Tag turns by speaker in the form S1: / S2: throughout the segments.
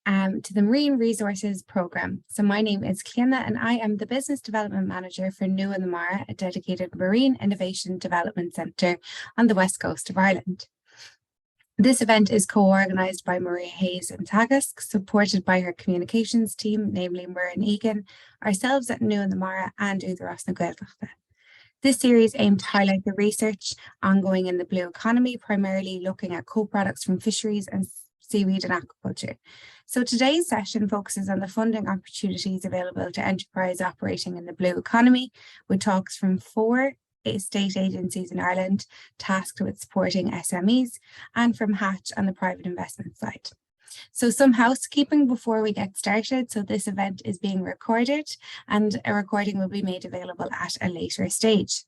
S1: to the Marine Resources Programme. So my name is Cliona and I am the Business Development Manager for Nua and Mara, a dedicated Marine Innovation Development Centre on the west coast of Ireland. This event is co-organised by Maria Hayes and Teagasc, supported by her communications team, namely Máire Ní Einniu, ourselves at Nua and Mara and Údarás na Gaeltachta. This series aimed to highlight the research ongoing in the blue economy, primarily looking at co-products from fisheries and seaweed and aquaculture. So today's session focuses on the funding opportunities available to enterprise operating in the blue economy, with talks from 4 state agencies in Ireland tasked with supporting SMEs, and from Hatch on the private investment side. So some housekeeping before we get started. So this event is being recorded and a recording will be made available at a later stage.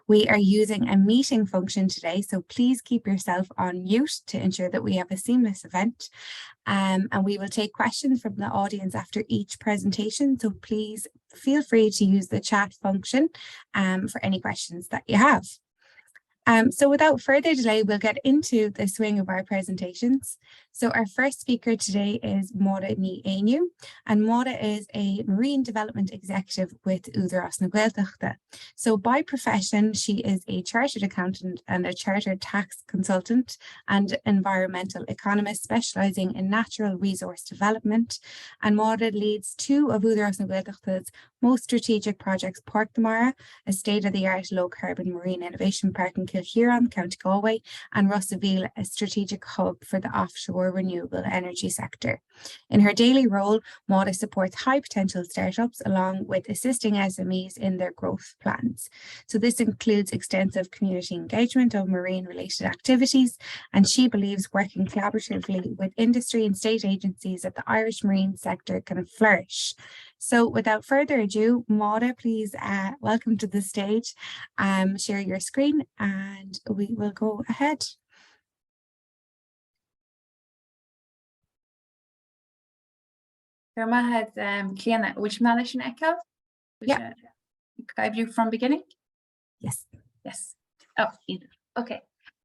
S1: We are using a meeting function today, so please keep yourself on mute to ensure that we have a seamless event. And we will take questions from the audience after each presentation, so please feel free to use the chat function for any questions that you have. So without further delay, we'll get into the swing of our presentations. So our first speaker today is Máire Ní Einniu, and Máire is a Marine Development Executive with Údarás na Gaeltachta. So by profession, she is a Chartered Accountant and a Chartered Tax Consultant and Environmental Economist specialising in natural resource development. And Máire leads 2 of Údarás na Gaeltachta's most strategic projects, Páirc na Mara, a state-of-the-art low-carbon marine innovation park in Kilhuron, County Galway, and Russellville, a strategic hub for the offshore renewable energy sector. In her daily role, Máire supports high-potential startups along with assisting SMEs in their growth plans. So this includes extensive community engagement of marine-related activities, and she believes working collaboratively with industry and state agencies that the Irish marine sector can flourish. So without further ado, Máire, please welcome to the stage, share your screen and we will go ahead.
S2: Cliona, which manage an echo?
S1: Yeah.
S2: Guide you from beginning?
S1: Yes.
S2: Yes. Oh, either. Okay.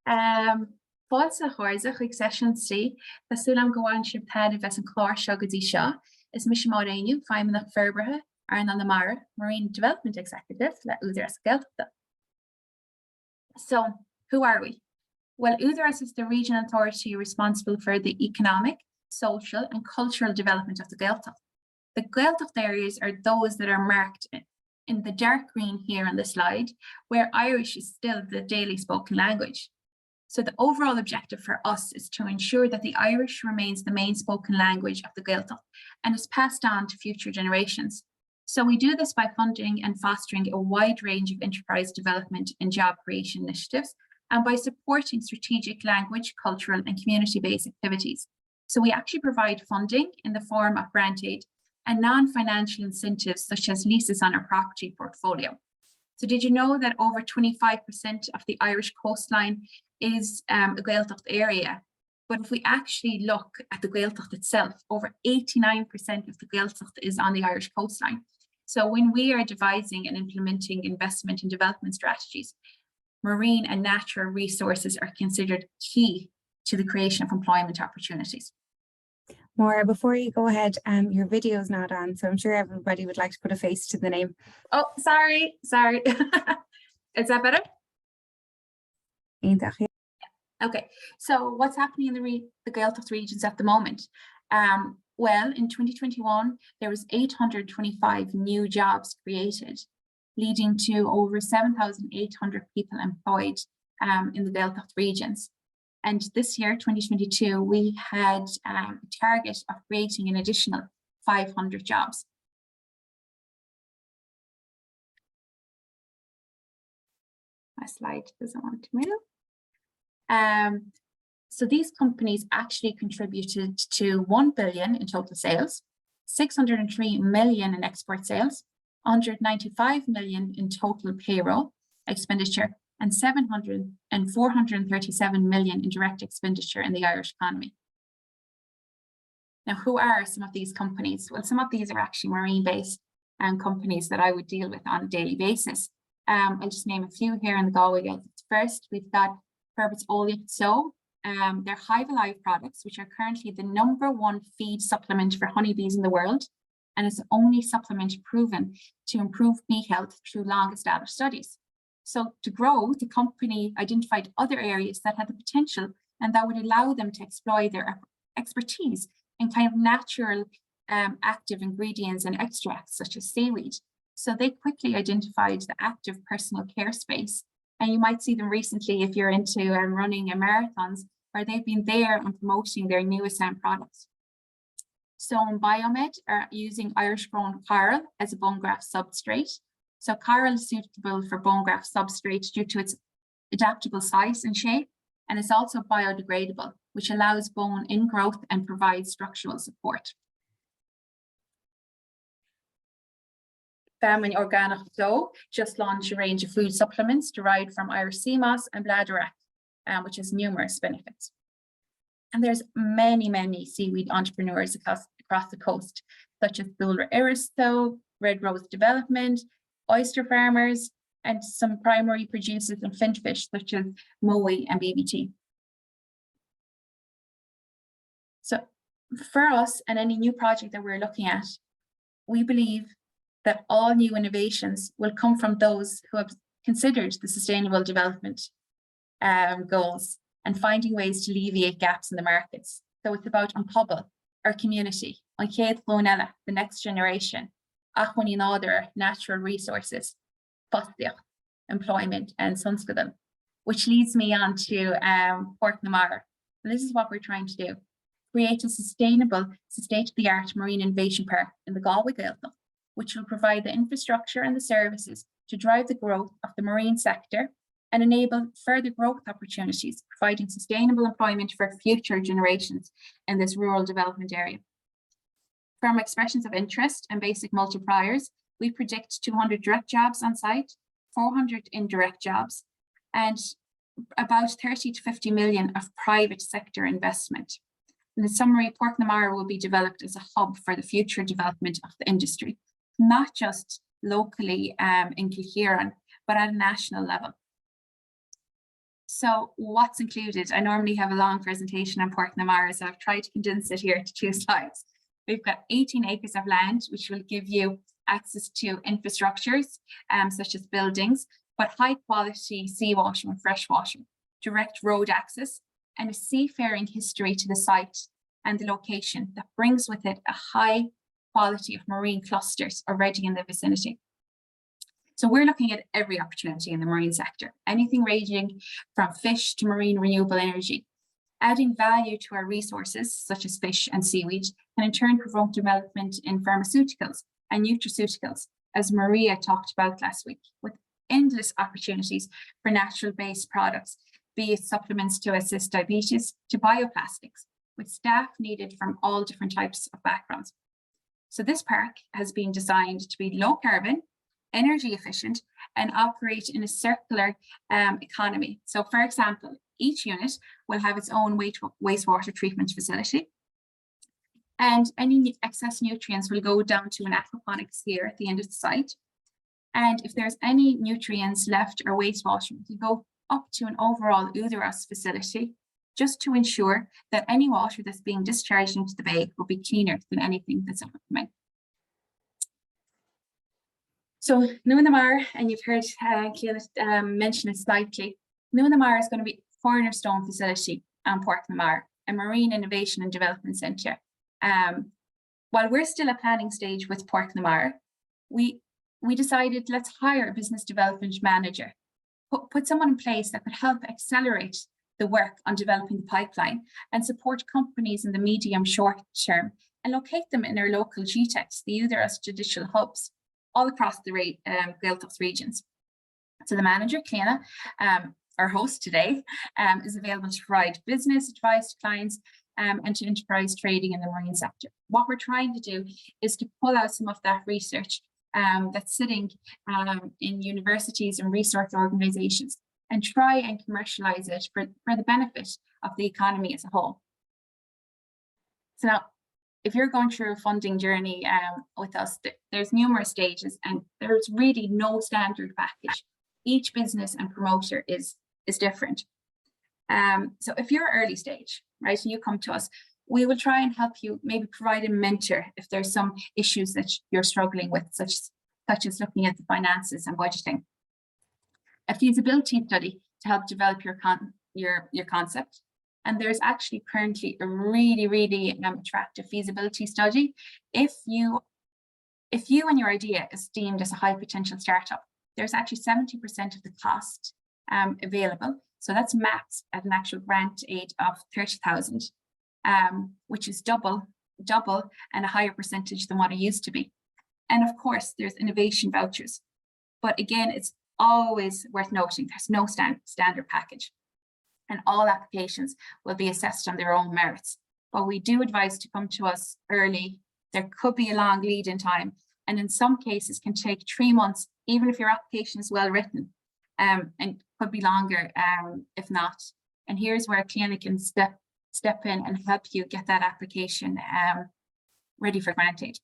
S2: Fáilsa háirzach ag session C, Tásúlam gohain sib tad ves an chlár seo go dtí seo, is Máire Ní Einniu, feimimnach ferbrethe ar an Mara, Marine Development Executive le Údarás Gaeltachta. So, who are we? Well, Údarás is the regional authority responsible for the economic, social and cultural development of the Gaeltacht. The Gaeltacht areas are those that are marked in the dark green here on the slide, where Irish is still the daily spoken language. So the overall objective for us is to ensure that the Irish remains the main spoken language of the Gaeltacht and is passed on to future generations. So we do this by funding and fostering a wide range of enterprise development and job creation initiatives, and by supporting strategic language, cultural and community-based activities. So we actually provide funding in the form of grant aid and non-financial incentives such as leases on our property portfolio. So did you know that over 25% of the Irish coastline is a Gaeltacht area? But if we actually look at the Gaeltacht itself, over 89% of the Gaeltacht is on the Irish coastline. So when we are devising and implementing investment and development strategies, marine and natural resources are considered key to the creation of employment opportunities.
S1: Máire, before you go ahead, your video is not on, so I'm sure everybody would like to put a face to the name.
S2: Oh, sorry. Is that better? Okay, so what's happening in the Gaeltacht regions at the moment? Well, in 2021, there was 825 new jobs created, leading to over 7,800 people employed in the Gaeltacht regions. And this year, 2022, we had a target of creating an additional 500 jobs. My slide doesn't want to move. So these companies actually contributed to 1 billion in total sales, 603 million in export sales, 195 million in total payroll expenditure, and 437 million in direct expenditure in the Irish economy. Now, who are some of these companies? Well, some of these are actually marine-based companies that I would deal with on a daily basis. I'll just name a few here in the Galway Gaeltacht. First, we've got Herbert's Oleacht So, They're Hive Alive products, which are currently the #1 feed supplement for honeybees in the world, and it's the only supplement proven to improve bee health through long-established studies. So to grow, the company identified other areas that had the potential and that would allow them to exploit their expertise in kind of natural active ingredients and extracts such as seaweed. So they quickly identified the active personal care space. And you might see them recently if you're into running marathons, where they've been there and promoting their newest products. So in Biomed are using Irish grown coral as a bone graft substrate. So coral is suitable for bone graft substrate due to its adaptable size and shape, and it's also biodegradable, which allows bone ingrowth and provides structural support. And Gaeltacht just launched a range of food supplements derived from Irish sea moss and bladderwrack, which has numerous benefits. And there's many seaweed entrepreneurs across the coast, such as Bulwer Aristo, Red Rose Development, oyster farmers, and some primary producers and finfish, such as Moe and BBT. So for us and any new project that we're looking at, we believe that all new innovations will come from those who have considered the sustainable development goals and finding ways to alleviate gaps in the markets. So it's about An Pobal, our community, An Chéad Chomhairle, the next generation, Máire Ní Einniu, natural resources, Fostiocht, employment, and Sunscadal, which leads me on to Port na Mara. And this is what we're trying to do: create a sustainable, state-of-the-art marine innovation park in the Galway Gaeltacht, which will provide the infrastructure and the services to drive the growth of the marine sector and enable further growth opportunities, providing sustainable employment for future generations in this rural development area. From expressions of interest and basic multipliers, we predict 200 direct jobs on site, 400 indirect jobs, and about 30 to 50 million of private sector investment. In summary, Port na Mara will be developed as a hub for the future development of the industry, not just locally in Kilkieran, but at a national level. So what's included? I normally have a long presentation on Port na Mara, so I've tried to condense it here to 2 slides. We've got 18 acres of land, which will give you access to infrastructures such as buildings, but high quality seawater and freshwater, direct road access, and a seafaring history to the site and the location that brings with it a high quality of marine clusters already in the vicinity. So we're looking at every opportunity in the marine sector, anything ranging from fish to marine renewable energy, adding value to our resources such as fish and seaweed, and in turn promote development in pharmaceuticals and nutraceuticals, as Maria talked about last week, with endless opportunities for natural-based products, be it supplements to assist diabetes to bioplastics, with staff needed from all different types of backgrounds. So this park has been designed to be low carbon, energy efficient, and operate in a circular economy. So for example, each unit will have its own wastewater treatment facility, and any excess nutrients will go down to an aquaponics here at the end of the site. And if there's any nutrients left or wastewater, it will go up to an overall Údarás facility, just to ensure that any water that's being discharged into the bay will be cleaner than anything that's ever come in. So Nua na Mara, and you've heard Ciara mention it slightly, Nua na Mara is going to be a cornerstone facility on Port na Mara, a marine innovation and development centre. While we're still at planning stage with Port na Mara, we decided let's hire a business development manager, put someone in place that could help accelerate the work on developing the pipeline and support companies in the medium short term and locate them in our local GTECs, the Údarás judicial hubs, all across the Gaeltacht regions. So the manager, Cliona, our host today, is available to provide business advice to clients and to enterprise trading in the marine sector. What we're trying to do is to pull out some of that research that's sitting in universities and research organizations and try and commercialize it for the benefit of the economy as a whole. So now, if you're going through a funding journey with us, there's numerous stages and there's really no standard package. Each business and promoter is different. So if you're early stage, right, and you come to us, we will try and help you, maybe provide a mentor if there's some issues that you're struggling with, such as looking at the finances and budgeting. A feasibility study to help develop your concept. And there's actually currently a really attractive feasibility study. If you and your idea is deemed as a high potential startup, there's actually 70% of the cost available. So that's max at an actual grant aid of 30,000, which is double and a higher percentage than what it used to be. And of course, there's innovation vouchers. But again, it's always worth noting there's no standard package, and all applications will be assessed on their own merits. But we do advise to come to us early. There could be a long lead in time, and in some cases can take 3 months, even if your application is well written, and could be longer if not. And here's where a clinic can step in and help you get that application ready for grant aid.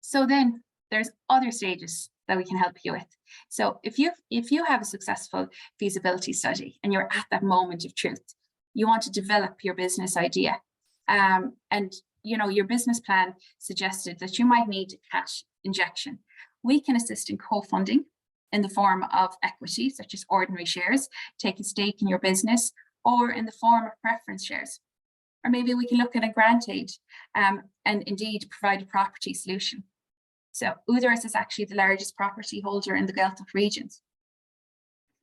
S2: So then there's other stages that we can help you with. So if you have a successful feasibility study and you're at that moment of truth, you want to develop your business idea, and your business plan suggested that you might need a cash injection. We can assist in co-funding in the form of equity, such as ordinary shares, take a stake in your business, or in the form of preference shares. Or maybe we can look at a grant aid and indeed provide a property solution. So Údarás is actually the largest property holder in the Gaeltacht regions.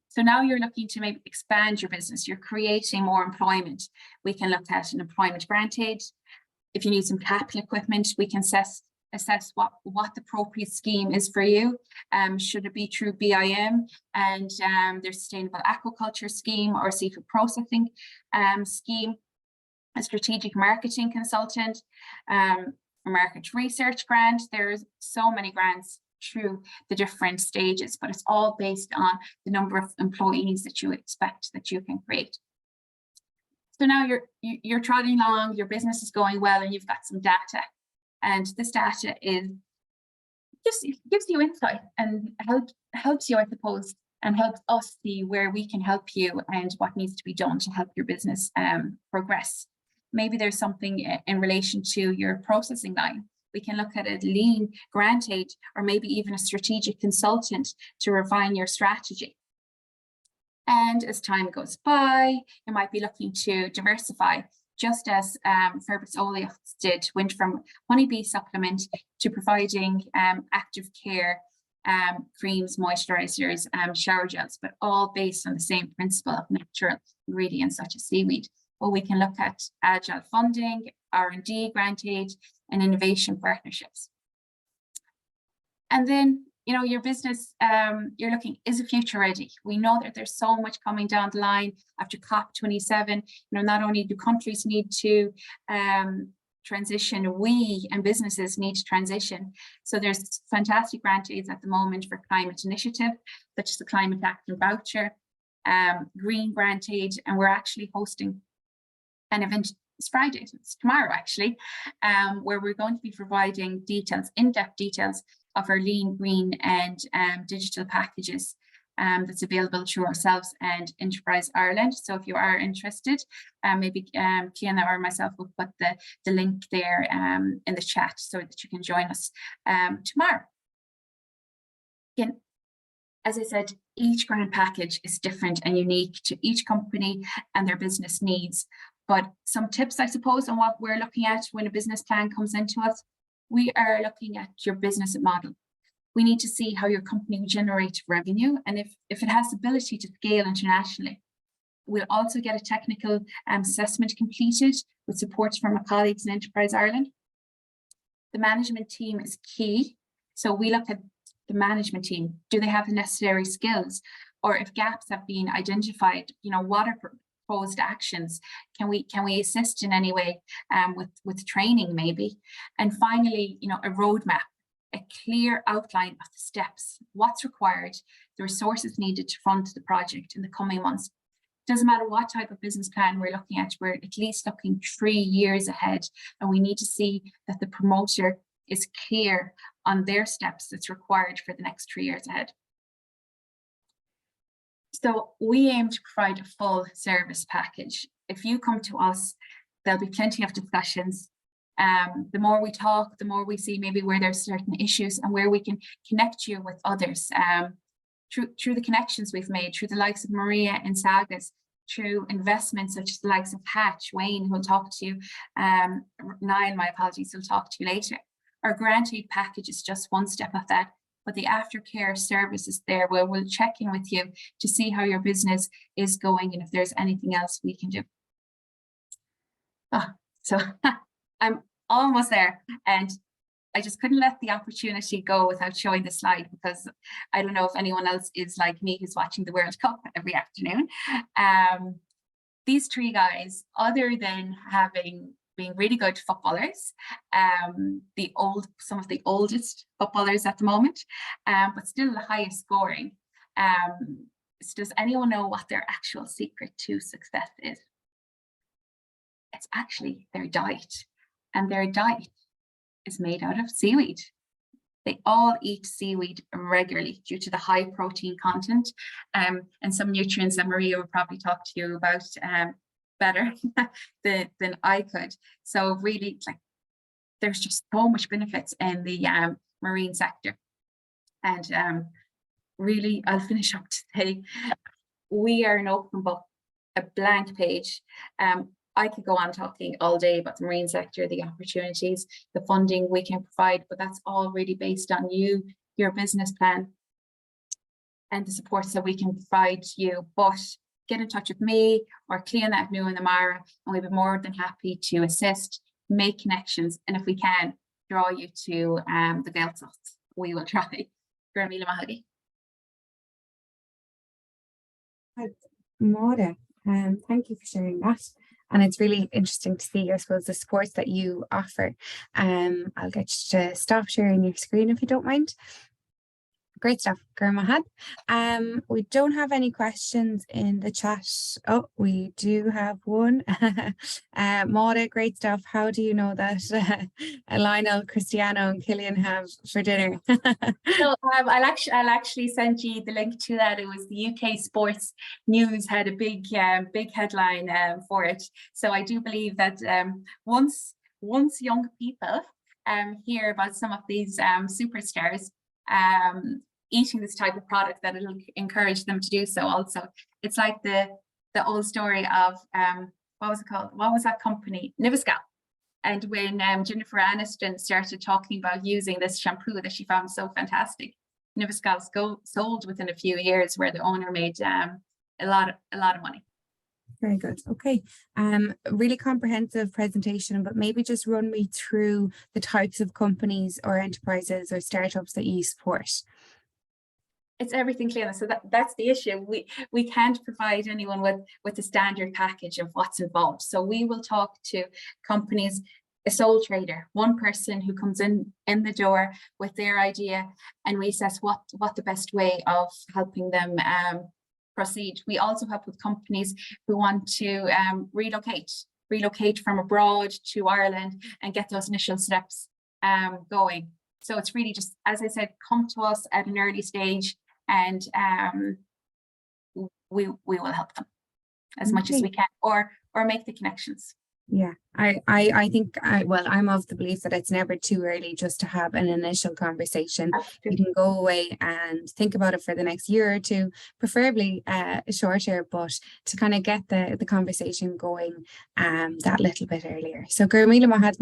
S2: So now you're looking to maybe expand your business, you're creating more employment. We can look at an employment grant aid. If you need some capital equipment, we can assess what the appropriate scheme is for you. Should it be through BIM and their sustainable aquaculture scheme or seafood processing scheme, a strategic marketing consultant, a market research grant. There's so many grants through the different stages, but it's all based on the number of employees that you expect that you can create. So now you're trotting along, your business is going well, and you've got some data, and this data gives you insight and helps you, I suppose, and helps us see where we can help you and what needs to be done to help your business progress. Maybe there's something in relation to your processing line. We can look at a lean grant aid, or maybe even a strategic consultant to refine your strategy. And as time goes by, you might be looking to diversify, just as Fergus Oleochs did, went from honeybee supplement to providing active care creams, moisturizers, shower gels, but all based on the same principle of natural ingredients such as seaweed. Well, we can look at agile funding, R&D grant aid, and innovation partnerships. And then, your business, you're looking, is it future ready? We know that there's so much coming down the line after COP27. Not only do countries need to transition, we and businesses need to transition. So there's fantastic grant aids at the moment for climate initiative, such as the Climate Action Voucher, Green Grant Aid, and we're actually hosting an event. It's Friday, it's tomorrow actually, where we're going to be providing details, in-depth details of our lean, green and digital packages that's available through ourselves and Enterprise Ireland. So if you are interested, maybe Kiana or myself will put the link there in the chat so that you can join us tomorrow. Again, as I said, each grant package is different and unique to each company and their business needs. But some tips, I suppose, on what we're looking at when a business plan comes into us. We are looking at your business model. We need to see how your company will generate revenue and if it has the ability to scale internationally. We'll also get a technical assessment completed with support from our colleagues in Enterprise Ireland. The management team is key. So we look at the management team. Do they have the necessary skills? Or if gaps have been identified, what are proposed actions? Can we assist in any way with training maybe? And finally, a roadmap, a clear outline of the steps, what's required, the resources needed to fund the project in the coming months. Doesn't matter what type of business plan we're looking at, we're at least looking 3 years ahead, and we need to see that the promoter is clear on their steps that's required for the next 3 years ahead. So we aim to provide a full service package. If you come to us, there'll be plenty of discussions. The more we talk, the more we see maybe where there's certain issues and where we can connect you with others. Through the connections we've made, through the likes of Maria and Teagasc, through investments such as the likes of Hatch, Wayne, who'll talk to you, Niall, my apologies, who'll talk to you later. Our grant aid package is just one step of that, but the aftercare service is there where we'll check in with you to see how your business is going and if there's anything else we can do. So I'm almost there, and I just couldn't let the opportunity go without showing the slide, because I don't know if anyone else is like me who's watching the World Cup every afternoon. These three guys, other than being really good footballers, some of the oldest footballers at the moment, but still the highest scoring. Does anyone know what their actual secret to success is? It's actually their diet, and their diet is made out of seaweed. They all eat seaweed regularly due to the high protein content, and some nutrients that Maria would probably talk to you about better than I could. So really, like, there's just so much benefits in the marine sector. And really, I'll finish up to say, we are an open book, a blank page. I could go on talking all day about the marine sector, the opportunities, the funding we can provide, but that's all really based on you, your business plan, and the supports that we can provide you. But get in touch with me or Cliona at New and the Mara, and we'd be more than happy to assist, make connections, and if we can, draw you to the Gaeltacht. We will try.
S1: Máire, thank you for sharing that. And it's really interesting to see, I suppose, the supports that you offer. I'll get you to stop sharing your screen if you don't mind. Great stuff, Gurmahad. We don't have any questions in the chat. Oh, we do have one. Máire, great stuff. How do you know that Lionel, Cristiano and Killian have for dinner?
S2: So I'll actually send you the link to that. It was the UK Sports News had a big headline for it. So I do believe that once young people hear about some of these superstars eating this type of product, that it'll encourage them to do so also. It's like the old story of what was it called? What was that company? Teagasc. And when Jennifer Aniston started talking about using this shampoo that she found so fantastic, Teagasc sold within a few years, where the owner made a lot of money.
S1: Very good. Okay. Really comprehensive presentation, but maybe just run me through the types of companies or enterprises or startups that you support.
S2: It's everything, Cliona. So that's the issue. We can't provide anyone with a standard package of what's involved. So we will talk to companies, a sole trader, one person who comes in the door with their idea, and we assess what the best way of helping them proceed. We also help with companies who want to relocate from abroad to Ireland and get those initial steps going. So it's really just, as I said, come to us at an early stage, and we will help them as much as we can, or make the connections.
S1: Yeah, I think I'm of the belief that it's never too early just to have an initial conversation.
S2: Absolutely.
S1: You can go away and think about it for the next year or two, preferably shorter, but to kind of get the conversation going that little bit earlier. So Gurmila Mahad